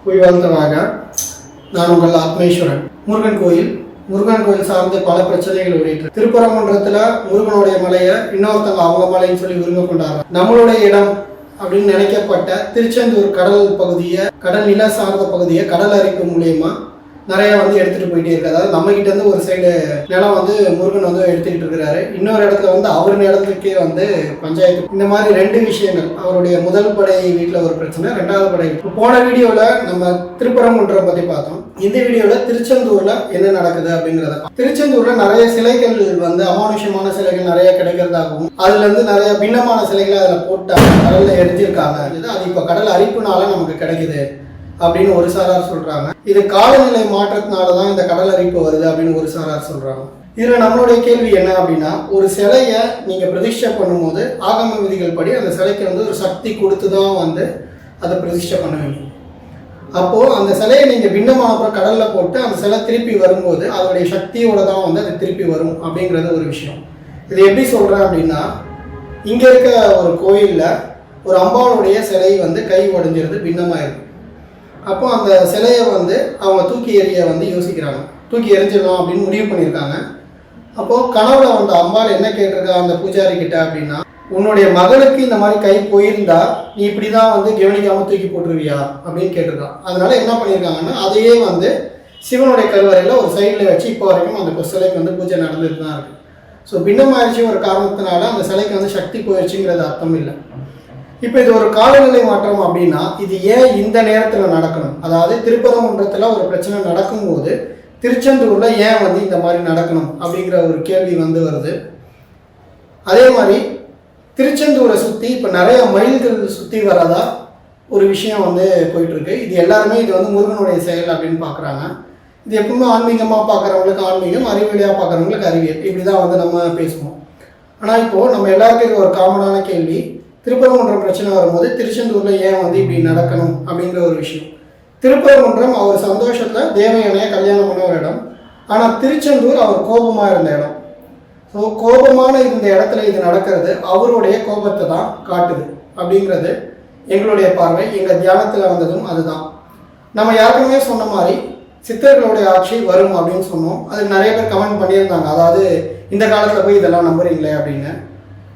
வாழ்த்தவாக. நான் உங்கள் ஆத்மேஸ்வரன். முருகன் கோயில் சார்ந்து பல பிரச்சனைகள் ஓடிட்டு திருப்பரங்குன்றத்துல முருகனுடைய மலையை இன்னொருத்தவங்க அவங்க மலைன்னு சொல்லி உரிமை கொண்டாடுறாங்க. நம்மளுடைய இடம் அப்படின்னு நினைக்கப்பட்ட திருச்செந்தூர் கடல் பகுதியை, கடல் நில சார்ந்த பகுதியை கடல் அரிப்பு மூலியமா நிறைய எடுத்துட்டு போயிட்டே இருக்கு. அதாவது நம்ம கிட்ட இருந்து ஒரு சைடு நிலம் முருகன் எடுத்துக்கிட்டு இருக்கிறாரு. இன்னொரு இடத்துல அவர் நிலத்துக்கே பஞ்சாயத்து. இந்த மாதிரி ரெண்டு விஷயங்கள். அவருடைய முதல் படை வீட்டில் ஒரு பிரச்சனை, ரெண்டாவது படை. போன வீடியோல நம்ம திருப்பரங்குன்றம் பத்தி பார்த்தோம். இந்த வீடியோல திருச்செந்தூர்ல என்ன நடக்குது அப்படிங்கிறத. திருச்செந்தூர்ல நிறைய சிலைகள் அமானுஷமான சிலைகள் நிறைய கிடைக்கிறதாகவும், அதுல இருந்து நிறைய பின்னமான சிலைகளை அதுல போட்டாங்க, கடல்ல எரிஞ்சிருக்காங்க. அது இப்ப கடல் அரிப்புனால நமக்கு கிடைக்குது அப்படின்னு ஒரு சாரார் சொல்றாங்க. இது காலநிலை மாற்றத்தினாலதான் இந்த கடல் அரிப்பு வருது அப்படின்னு ஒரு சாரார் சொல்றாங்க. இதுல நம்மளுடைய கேள்வி என்ன அப்படின்னா, ஒரு சிலைய நீங்க பிரதிஷ்டை பண்ணும்போது ஆகம விதிகள் படி அந்த சிலைக்கு ஒரு சக்தி கொடுத்துதான் அதை பிரதிஷ்டை பண்ணுவீங்க. அப்போ அந்த சிலையை நீங்க பின்னமான அப்புறம் கடல்ல போட்டு அந்த சிலை திருப்பி வரும்போது அதோடைய சக்தியோட தான் அது திருப்பி வரும் அப்படிங்கிறது ஒரு விஷயம். இது எப்படி சொல்றேன் அப்படின்னா, இங்க இருக்க ஒரு கோயில்ல ஒரு அம்பாளுடைய சிலை கை உடைஞ்சிருது, பின்னமாயிருக்கு. அப்போ அந்த சிலையை அவங்க தூக்கி எறிய யோசிக்கிறாங்க. தூக்கி எரிஞ்சிடலாம் அப்படின்னு முடிவு பண்ணியிருக்காங்க. அப்போது கனவுல அம்பாள் என்ன கேட்டிருக்கா அந்த பூஜாரி கிட்ட அப்படின்னா, உன்னுடைய மகளுக்கு இந்த மாதிரி கை போயிருந்தா நீ இப்படி தான் கவனிக்காமல் தூக்கி போட்டுருவியா அப்படின்னு கேட்டிருக்கான். அதனால என்ன பண்ணியிருக்காங்கன்னா, அதையே சிவனுடைய கருவறையில் ஒரு சைடில் வச்சு இப்போ வரைக்கும் அந்த சிலைக்கு பூஜை நடந்துட்டு தான் இருக்கு. ஸோ பின்னமாயிடுச்சு ஒரு காரணத்தினால அந்த சிலைக்கு சக்தி போயிடுச்சுங்கிறது அர்த்தம் இல்லை. இப்போ இது ஒரு காலநிலை மாற்றம் அப்படின்னா இது ஏன் இந்த நேரத்தில் நடக்கணும்? அதாவது திருப்பரங்குன்றத்தில் ஒரு பிரச்சனை நடக்கும்போது திருச்செந்தூர்ல ஏன் இந்த மாதிரி நடக்கணும் அப்படிங்கிற ஒரு கேள்வி வருது. அதே மாதிரி திருச்செந்தூரை சுற்றி இப்போ நிறைய மயில்கள் சுற்றி வரதா ஒரு விஷயம் போயிட்டு இருக்கு. இது எல்லாருமே இது முருகனுடைய செயல் அப்படின்னு பார்க்குறாங்க. இது எப்பவுமே ஆன்மீகமாக பார்க்குறவங்களுக்கு ஆன்மீகம், அறிவியலியாக பார்க்குறவங்களுக்கு அறிவியல், இப்படி தான் நம்ம பேசுவோம். ஆனால் இப்போது நம்ம எல்லாருக்கும் ஒரு காமனான கேள்வி, திருப்பரங்குன்றம் பிரச்சனை வரும்போது திருச்செந்தூர்ல ஏன் இப்படி நடக்கணும் அப்படிங்கிற ஒரு விஷயம். திருப்பரங்குன்றம் அவர் சந்தோஷத்துல தேவயானையை கல்யாணம் பண்ண ஒரு இடம். ஆனால் திருச்செந்தூர் அவர் கோபமா இருந்த இடம். ஸோ கோபமான இந்த இடத்துல இது நடக்கிறது அவருடைய கோபத்தை தான் காட்டுது அப்படிங்கிறது எங்களுடைய பார்வை. எங்கள் தியானத்தில் வந்ததும் அதுதான். நம்ம யாருக்குமே சொன்ன மாதிரி சித்தர்களுடைய ஆட்சி வரும் அப்படின்னு சொன்னோம். அதுக்கு நிறைய பேர் கமெண்ட் பண்ணியிருந்தாங்க. அதாவது இந்த காலத்தில் போய் இதெல்லாம் நம்புறீங்களே அப்படின்னு.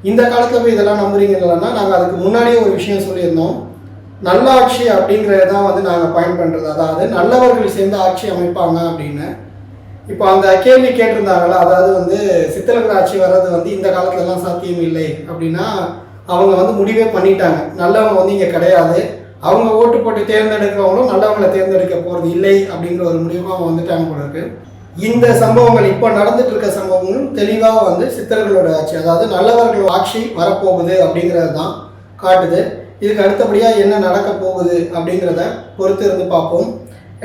இந்த காலத்தில் போய் இதெல்லாம் நம்புறீங்கன்னா நாங்கள் அதுக்கு முன்னாடியே ஒரு விஷயம் சொல்லியிருந்தோம். நல்லாட்சி அப்படிங்கிறது தான் நாங்கள் பயன் பண்ணுறது. அதாவது நல்லவர்கள் சேர்ந்து ஆட்சி அமைப்பாங்க அப்படின்னு. இப்போ அந்த கேள்வி கேட்டிருந்தாங்களா, அதாவது சித்தர்கள் ஆட்சி வர்றது இந்த காலத்துலலாம் சாத்தியம் இல்லை அப்படின்னா அவங்க முடிவே பண்ணிட்டாங்க. நல்லவங்க இங்கே கிடையாது, அவங்க ஓட்டு போட்டு தேர்ந்தெடுக்கிறவங்களும் நல்லவங்களை தேர்ந்தெடுக்க போகிறது இல்லை அப்படிங்கிற ஒரு முடிவாக அவங்க வந்துட்டாங்க போல இருக்கு. இந்த சம்பவங்கள் இப்போ நடந்துட்டு இருக்க சம்பவங்களும் தெளிவாக சித்தர்களோட ஆட்சி, அதாவது நல்லவர்களோட ஆட்சி வரப்போகுது அப்படிங்கிறது தான் காட்டுது. இதுக்கு அடுத்தபடியாக என்ன நடக்க போகுது அப்படிங்கிறத பொறுத்து இருந்து பார்ப்போம்.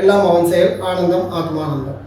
எல்லாம் அவன் செயல். ஆனந்தம் ஆத்மானந்தம்.